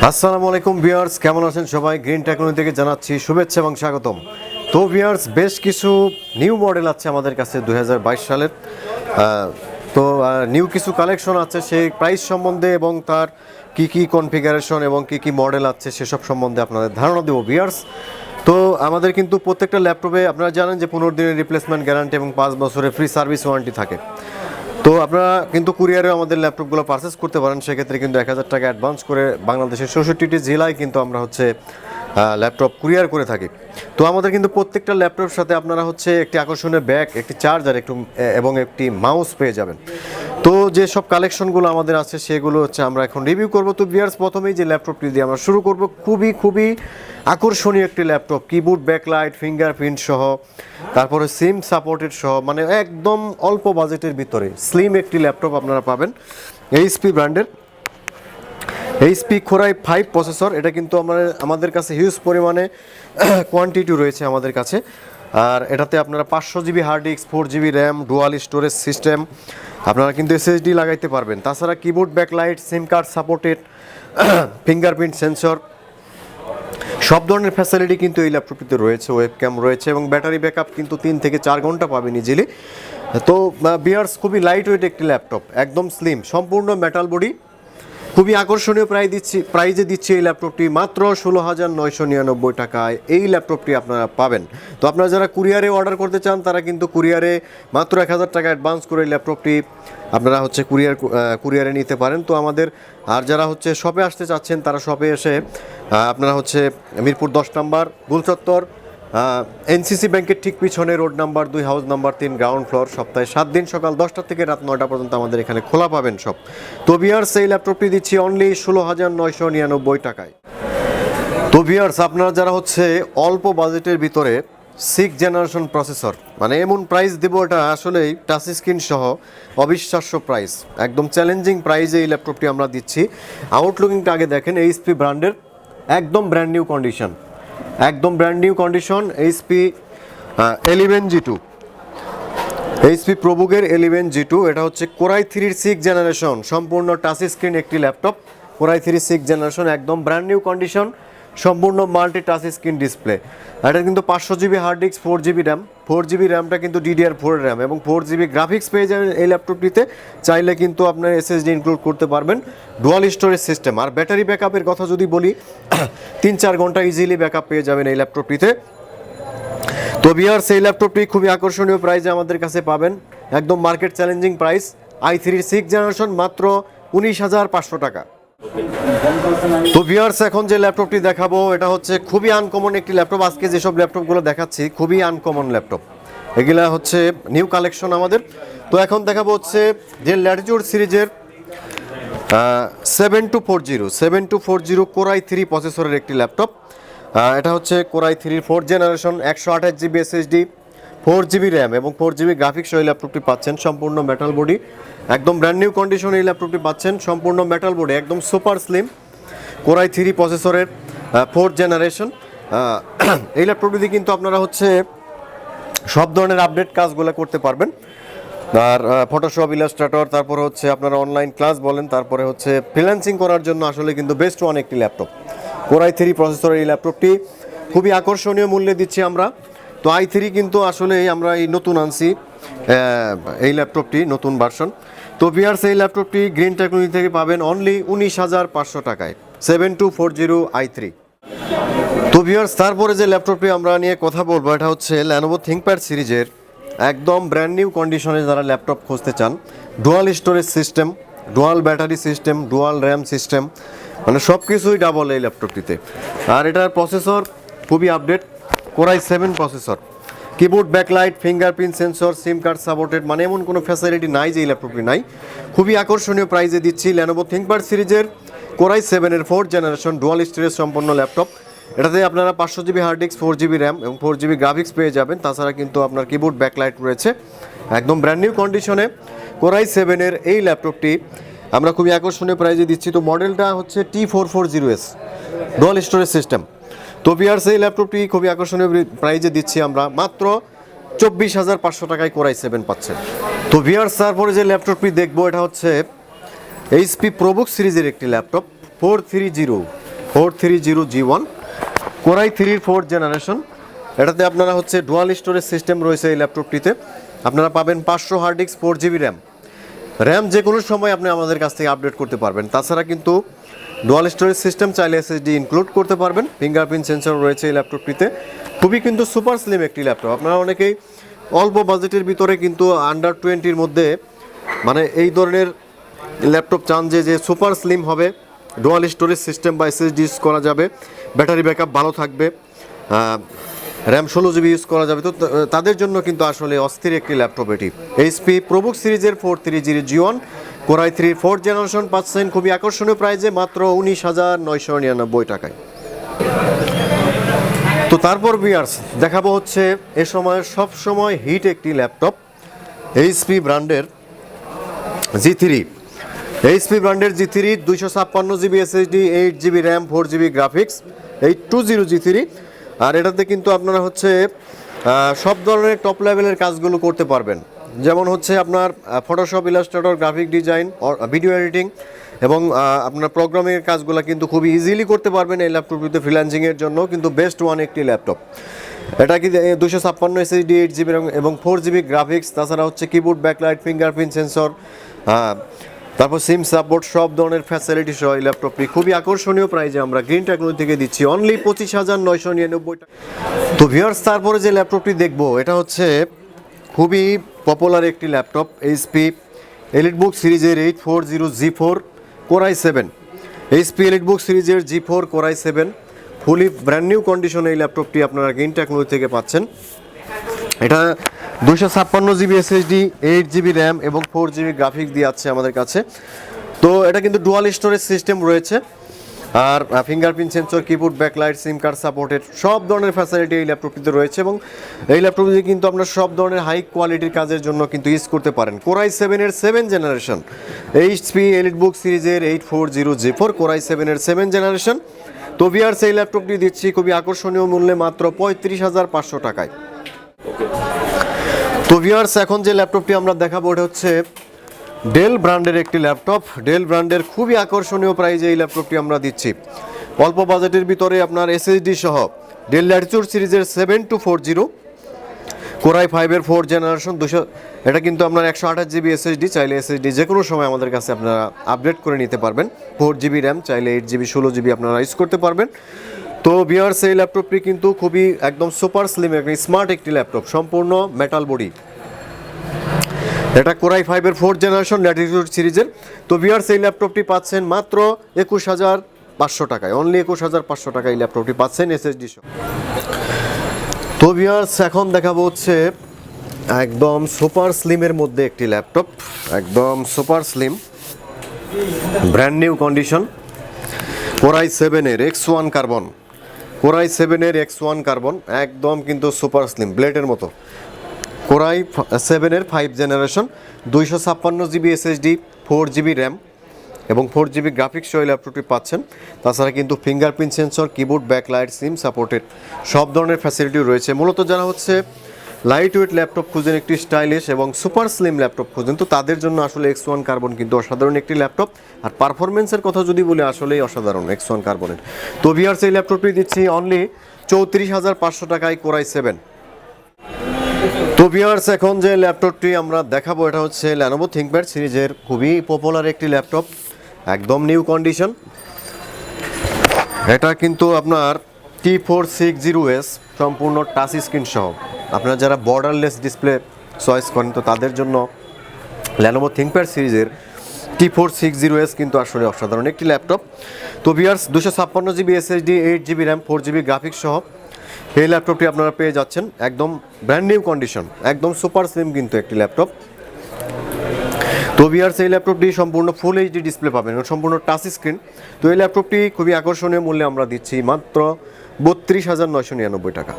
আসসালামু আলাইকুম ভিউয়ার্স, কেমন আছেন সবাই? গ্রিন টেকনোলজি থেকে জানাচ্ছি শুভেচ্ছা এবং স্বাগতম। তো ভিউয়ার্স, বেশ কিছু নিউ মডেল আছে আমাদের কাছে 2022 সালের। তো নিউ কিছু কালেকশন আছে, সেই প্রাইস সম্বন্ধে এবং তার কি কি কনফিগারেশন এবং কি কি মডেল আছে সেসব সম্বন্ধে আপনাদের ধারণা দেবো ভিউয়ার্স। তো আমাদের কিন্তু প্রত্যেকটা ল্যাপটপে আপনারা জানেন যে 15 দিনের রিপ্লেসমেন্ট গ্যারান্টি এবং 5 বছরের ফ্রি সার্ভিস ওয়ারেন্টি থাকে। তো আপনারা কিন্তু কুরিয়ারেও আমাদের ল্যাপটপগুলো পারচেস করতে পারেন, সেক্ষেত্রে কিন্তু 1000 টাকা অ্যাডভান্স করে বাংলাদেশের 64টি জেলায় কিন্তু আমরা ল্যাপটপ কুরিয়ার করে থাকি। তো আমাদের কিন্তু প্রত্যেকটা ল্যাপটপের সাথে আপনারা একটি আকর্ষণীয় ব্যাগ, একটি চার্জার এবং একটি মাউস পেয়ে যাবেন। তো যে সব কালেকশনগুলো আমাদের আছে সেগুলো আমরা এখন রিভিউ করব। তো ভিউয়ার্স, প্রথমেই যে ল্যাপটপটি দিয়ে আমরা শুরু করব, খুবই আকর্ষণীয় একটি ল্যাপটপ, কিবোর্ড, ব্যাকলাইট, ফিঙ্গারপ্রিন্ট সহ, তারপরে সিম সাপোর্টেড সহ, মানে একদম অল্প বাজেটের ভিতরে স্লিম একটি ল্যাপটপ আপনারা পাবেন এইচপি ব্র্যান্ডের। এইচপি কোরাই 5 প্রসেসর, এটা কিন্তু আমাদের কাছে হিউজ পরিমাণে কোয়ান্টিটি রয়েছে আমাদের কাছে। আর এটাতে আপনারা 500 GB hard disk, 4 GB RAM, dual storage system, আপনারা কিন্তু এসএসডি লাগাইতে পারবেন। তাছাড়া keyboard, backlight, SIM card supported, fingerprint sensor, সব ধরনের ফ্যাসিলিটি কিন্তু এই ল্যাপটপটিতে রয়েছে। ওয়েবক্যাম রয়েছে এবং ব্যাটারি ব্যাকআপ কিন্তু 3 থেকে 4 ঘন্টা পাবেন ইজিলি। তো ভিউয়ার্স, খুবই লাইট ওয়েট একটি ল্যাপটপ, একদম স্লিম, সম্পূর্ণ মেটাল বডি, খুবই আকর্ষণীয় প্রাইজে দিচ্ছি এই ল্যাপটপটি মাত্র 16,999 টাকায় এই ল্যাপটপটি আপনারা পাবেন। তো আপনারা যারা কুরিয়ারে অর্ডার করতে চান তারা কিন্তু কুরিয়ারে মাত্র 1000 টাকা অ্যাডভান্স করে ল্যাপটপটি আপনারা কুরিয়ারে নিতে পারেন। তো আমাদের আর যারা শপে আসতে চাচ্ছেন তারা শপে এসে আপনারা মিরপুর 10 নম্বর গুলচত্বর, এনসিসি ব্যাংকের ঠিক পিছনে, road number 2, house number 3, ground floor, সপ্তাহে 7 দিন সকাল 10টা থেকে রাত 9টা পর্যন্ত আমাদের এখানে খোলা পাবেন সব। তো ভিউয়ার্স, এই ল্যাপটপটি দিচ্ছি অনলি 16,999 টাকায়। তো ভিউয়ার্স, আপনারা যারা অল্প বাজেটের ভিতরে 6 জেনারেশন প্রসেসর, মানে এমন প্রাইস দেবো, এটা আসলেই টাচ স্ক্রিন সহ অবিশ্বাস্য প্রাইস, একদম চ্যালেঞ্জিং প্রাইসে এই ল্যাপটপটি আমরা দিচ্ছি। আউটলুকিংটা আগে দেখেন, এইচপি ব্র্যান্ডের একদম brand new condition, HP 11G2, HP প্রবুকের 11G2। এটা কোরাই 3 6 জেনারেশন, সম্পূর্ণ টাচ স্ক্রিন একটি ল্যাপটপ, কোরাই 3 6 জেনারেশন, একদম ব্র্যান্ড নিউ কন্ডিশন, সম্পূর্ণ মাল্টি টাচ স্ক্রিন ডিসপ্লে। এটা কিন্তু 500 GB hard disk, 4 GB RAM, 4 GB র্যামটা কিন্তু DDR4 র্যাম এবং 4 জিবি গ্রাফিক্স পেয়ে যাবেন এই ল্যাপটপটিতে। চাইলে কিন্তু আপনার এসএসডি ইনক্লুড করতে পারবেন, ডুয়াল স্টোরেজ সিস্টেম। আর ব্যাটারি ব্যাকআপের কথা যদি বলি, 3-4 ঘন্টা ইজিলি ব্যাকআপ পেয়ে যাবেন এই ল্যাপটপটিতে। তো ভিউয়ার্স, এই ল্যাপটপটি খুবই আকর্ষণীয় প্রাইসে আমাদের কাছে পাবেন, একদম market challenging price. i3 6 generation মাত্র 19,500 টাকা। তো ভিউয়ার্স, এখন যে ল্যাপটপটি দেখাবো এটা খুবই আনকমন একটি ল্যাপটপ। আজকে যেসব ল্যাপটপগুলো দেখাচ্ছি খুবই আনকমন ল্যাপটপ, এগুলা নিউ কালেকশন আমাদের। তো এখন দেখাবো যে ল্যাটিটিউড সিরিজের 7240 কোরাই 3 প্রসেসরের একটি ল্যাপটপ। এটা core i 3 4 generation, 128 GB SSD, 4 GB RAM এবং 4 জিবি গ্রাফিক্স এই ল্যাপটপটি পাচ্ছেন, সম্পূর্ণ মেটাল বডি, একদম ব্র্যান্ড নিউ কন্ডিশন এই ল্যাপটপটি পাচ্ছেন, সম্পূর্ণ মেটাল বডি, একদম সুপার স্লিম, কোরাই 3 প্রসেসরের 4 জেনারেশন। এই ল্যাপটপটি কিন্তু আপনারা সব ধরনের আপডেট কাজগুলো করতে পারবেন। আর ফটোশপ, ইলাস্ট্রেটর, তারপর আপনারা অনলাইন ক্লাস বলেন, তারপরে ফ্রিল্যান্সিং করার জন্য আসলে কিন্তু বেস্ট ওয়ান একটি ল্যাপটপ কোরাই 3 প্রসেসরের এই ল্যাপটপটি খুবই আকর্ষণীয় মূল্যে দিচ্ছি আমরা। তো i3 কিন্তু আসলে আমরা এই নতুন আনছি এই ল্যাপটপটি, নতুন ভার্সন। তো ভিউয়ার্স, এই ল্যাপটপটি গ্রিন টেকনোলজি থেকে পাবেন অনলি 19,500 টাকায়, 7240 i3। তো ভিউয়ার্স, তারপরে যে ল্যাপটপটি আমরা নিয়ে কথা বলবো এটা Lenovo ThinkPad সিরিজের একদম ব্র্যান্ড নিউ কন্ডিশনে যারা ল্যাপটপ খুঁজতে চান, dual storage system, dual battery system, dual RAM system, মানে সব কিছুই ডাবল এই ল্যাপটপটিতে। আর এটার প্রসেসর খুবই update, core i 7 processor, keyboard, backlight, fingerprint sensor, সিম কার্ড সাপোর্টেড, মানে এমন কোনো ফ্যাসিলিটি নাই যে এই ল্যাপটপটি নাই। খুবই আকর্ষণীয় প্রাইসে দিচ্ছি Lenovo ThinkPad সিরিজের কোরাই 7 4 জেনারেশন ডুয়াল স্টোরেজ সম্পন্ন ল্যাপটপ। এটাতে আপনারা 500 GB hard disk, 4 GB RAM এবং 4 জিবি গ্রাফিক্স পেয়ে যাবেন। তাছাড়া কিন্তু আপনার কিবোর্ড, ব্যাকলাইট রয়েছে, একদম ব্র্যান্ড নিউ কন্ডিশনে কোরাই 7 এই ল্যাপটপটি আমরা খুবই আকর্ষণীয় প্রাইসে দিচ্ছি। তো মডেলটা T440S, ডুয়াল স্টোরেজ সিস্টেম। তো ভিউয়ার্স, এই ল্যাপটপটি খুবই আকর্ষণীয় প্রাইসে দিচ্ছি আমরা মাত্র 24,500 টাকায় কোরাই 7 পাচ্ছেন। তো ভিউয়ার্স, তারপরে যে ল্যাপটপটি দেখবো এটা এইচপি প্রবুক সিরিজের একটি laptop 430 4330G1 core i 3 4th generation. এটাতে আপনারা হচ্ছে ডুয়াল স্টোরেজ সিস্টেম রয়েছে এই ল্যাপটপটিতে। আপনারা পাবেন 500 হার্ড ডিস্ক, 4GB র্যাম যে কোনো সময় আপনি আমাদের কাছ থেকে আপডেট করতে পারবেন। তাছাড়া কিন্তু ডুয়াল স্টোরেজ সিস্টেম চাইলে এসএসডি ইনক্লুড করতে পারবেন। ফিঙ্গারপ্রিন্ট সেন্সর রয়েছে এই ল্যাপটপটিতে। খুবই কিন্তু সুপার স্লিম একটি ল্যাপটপ। আপনারা অনেকেই অল্প বাজেটের ভিতরে কিন্তু আন্ডার 20-র মধ্যে মানে এই ধরনের ল্যাপটপ চান যে সুপার স্লিম হবে, ডুয়াল স্টোরেজ সিস্টেম বা এসএসডি ইউজ করা যাবে, ব্যাটারি ব্যাকআপ ভালো থাকবে, র্যাম 16GB ইউজ করা যাবে। তো তাদের জন্য কিন্তু আসলে অস্থির একটি ল্যাপটপ এটি। এইচপি প্রবুক সিরিজের 4330G1 কোরাই 3 4th জেনারেশন পাচ্ছেন খুবই আকর্ষণীয় প্রাইজে মাত্র 19,999 টাকায়। তো তারপর ভিউয়ার্স দেখাবো হচ্ছে এ সময়ের সবসময় হিট একটি ল্যাপটপ, এইচপি ব্র্যান্ডের G3। এইচপি ব্র্যান্ডের G3 256GB SSD, 8GB RAM, 4GB graphics, 820G3। আর এটাতে কিন্তু আপনারা হচ্ছে সব ধরনের টপ লেভেলের কাজগুলো করতে পারবেন। যেমন হচ্ছে আপনার Photoshop, Illustrator, graphic design, video editing এবং আপনার প্রোগ্রামিংয়ের কাজগুলো কিন্তু খুবই ইজিলি করতে পারবেন এই ল্যাপটপটিতে। ফ্রিল্যান্সিংয়ের জন্য কিন্তু বেস্ট ওয়ান একটি ল্যাপটপ। এটা কি 256 এসএসডি, 8GB এবং 4GB গ্রাফিক্স, তাছাড়া হচ্ছে কিবোর্ড, ব্যাকলাইট, ফিঙ্গারপ্রিন্ট সেন্সর, তারপর সিম সাপোর্ট, সব ধরনের ফ্যাসিলিটি সহ এই ল্যাপটপটি খুবই আকর্ষণীয় প্রাইজে আমরা গ্রিন টেকনোলজি থেকে দিচ্ছি অনলি 25,999 টাকা। তো ভিউয়ার্স তারপরে যে ল্যাপটপটি দেখবো এটা হচ্ছে খুবই পপুলার একটি ল্যাপটপ, এইচপি এলিটবুক সিরিজের 840G4 কোরাই 7। এইচপি এলিটবুক সিরিজের G4 কোরাই 7 ফুলি ব্র্যান্ড নিউ কন্ডিশনে এই ল্যাপটপটি আপনারা গ্রিন টেকনোলজি থেকে পাচ্ছেন। এটা 256GB এসএসডি, 8GB র্যাম এবং 4GB গ্রাফিক্স দিয়ে আছে আমাদের কাছে। তো এটা কিন্তু ডুয়াল স্টোরেজ সিস্টেম রয়েছে, আর fingerprint sensor, keyboard, backlight, SIM card supported সব ধরনের ফ্যাসিলিটি এই ল্যাপটপটিতে রয়েছে। এবং এই ল্যাপটপটি কিন্তু আপনার সব ধরনের হাই কোয়ালিটির কাজের জন্য কিন্তু ইউজ করতে পারেন। কোরাই 7-এর 7th জেনারেশন, এইচপি এলিটবুক সিরিজের 840G4 কোরাই 7-এর 7th জেনারেশন। তো ভিউয়ার্স এই ল্যাপটপটি দিচ্ছি খুবই আকর্ষণীয় মূল্যে মাত্র 35,500 টাকায়। তো ভিউয়ার্স এখন যে ল্যাপটপটি আমরা দেখাবো এটা হচ্ছে ডেল ব্র্যান্ডের একটি ল্যাপটপ। ডেল ব্র্যান্ডের খুবই আকর্ষণীয় প্রাইজে এই ল্যাপটপটি আমরা দিচ্ছি অল্প বাজেটের ভিতরে আপনার এসএসডি সহ। ডেল ল্যাটিটিউড সিরিজের 7240 কোরাই 5-এর 4th জেনারেশন 200। এটা কিন্তু আপনার 128GB এসএসডি, চাইলে এসএসডি যে কোনো সময় আমাদের কাছে আপনারা আপডেট করে নিতে পারবেন। 4GB র্যাম, চাইলে 8GB 16GB আপনারা ইউজ করতে পারবেন। তো ভিউয়ার্স এই ল্যাপটপটি কিন্তু খুবই একদম সুপার স্লিম একটি স্মার্ট একটি ল্যাপটপ, সম্পূর্ণ মেটাল বডি। এটা কোরাই 5-এর 4th জেনারেশন ল্যাটিটিউড সিরিজের। তো ভিউয়ার্স এই ল্যাপটপটি পাচ্ছেন মাত্র 21,500 টাকায়, অনলি 21,500 টাকায় এই ল্যাপটপটি পাচ্ছেন এসএসডি সহ। তো ভিউয়ার্স এখন দেখাবো হচ্ছে একদম সুপার স্লিমের মধ্যে একটি ল্যাপটপ, একদম super slim brand new condition, core i 7-এর X1 কার্বন, কোরাই 7-এর X1 কার্বন একদম কিন্তু সুপার স্লিম ব্লেডের মতো। কোরাই 7-এর 5th generation 256GB SSD, 4GB RAM এবং 4GB গ্রাফিক্স সহ ল্যাপটপটি পাচ্ছেন। তাছাড়া কিন্তু fingerprint sensor, keyboard, backlight, SIM supported সব ধরনের ফ্যাসিলিটি রয়েছে। মূলত যারা হচ্ছে লাইট ওয়েট ল্যাপটপ খুঁজেন, একটি স্টাইলিশ এবং সুপার স্লিম ল্যাপটপ খুঁজেন, তো তাদের জন্য আসলে X1 কার্বন কিন্তু অসাধারণ একটি ল্যাপটপ। আর পারফরমেন্সের কথা যদি বলি আসলেই অসাধারণ X1 কার্বনের। তো ভিউয়ার্স এই ল্যাপটপটি দিচ্ছি অনলি 34,500 টাকায় কোরাই 7। তো ভিউয়ার্স এখন যে ল্যাপটপটি আমরা দেখাবো এটা হচ্ছে Lenovo ThinkPad সিরিজের খুবই পপুলার একটি ল্যাপটপ, একদম নিউ কন্ডিশন। এটা কিন্তু আপনার T460S সম্পূর্ণ টাচ স্ক্রিন সহ। আপনারা যারা বর্ডারলেস ডিসপ্লে চয়েস করেন তো তাদের জন্য Lenovo ThinkPad সিরিজের T460S কিন্তু আসলে অসাধারণ একটি ল্যাপটপ। তো viewers 256GB SSD, 8GB RAM, 4GB graphics সহ এই ল্যাপটপটি আপনারা পেয়ে যাচ্ছেন একদম ব্র্যান্ড নিউ কন্ডিশন, একদম সুপার স্লিম কিন্তু একটি ল্যাপটপ। তো ভিউয়ার্স এই ল্যাপটপটি সম্পূর্ণ ফুল এইচডি ডিসপ্লে পাবেন, সম্পূর্ণ টাচ স্ক্রিন। তো এই ল্যাপটপটি খুবই আকর্ষণীয় মূল্যে আমরা দিচ্ছি মাত্র 32,999 টাকা।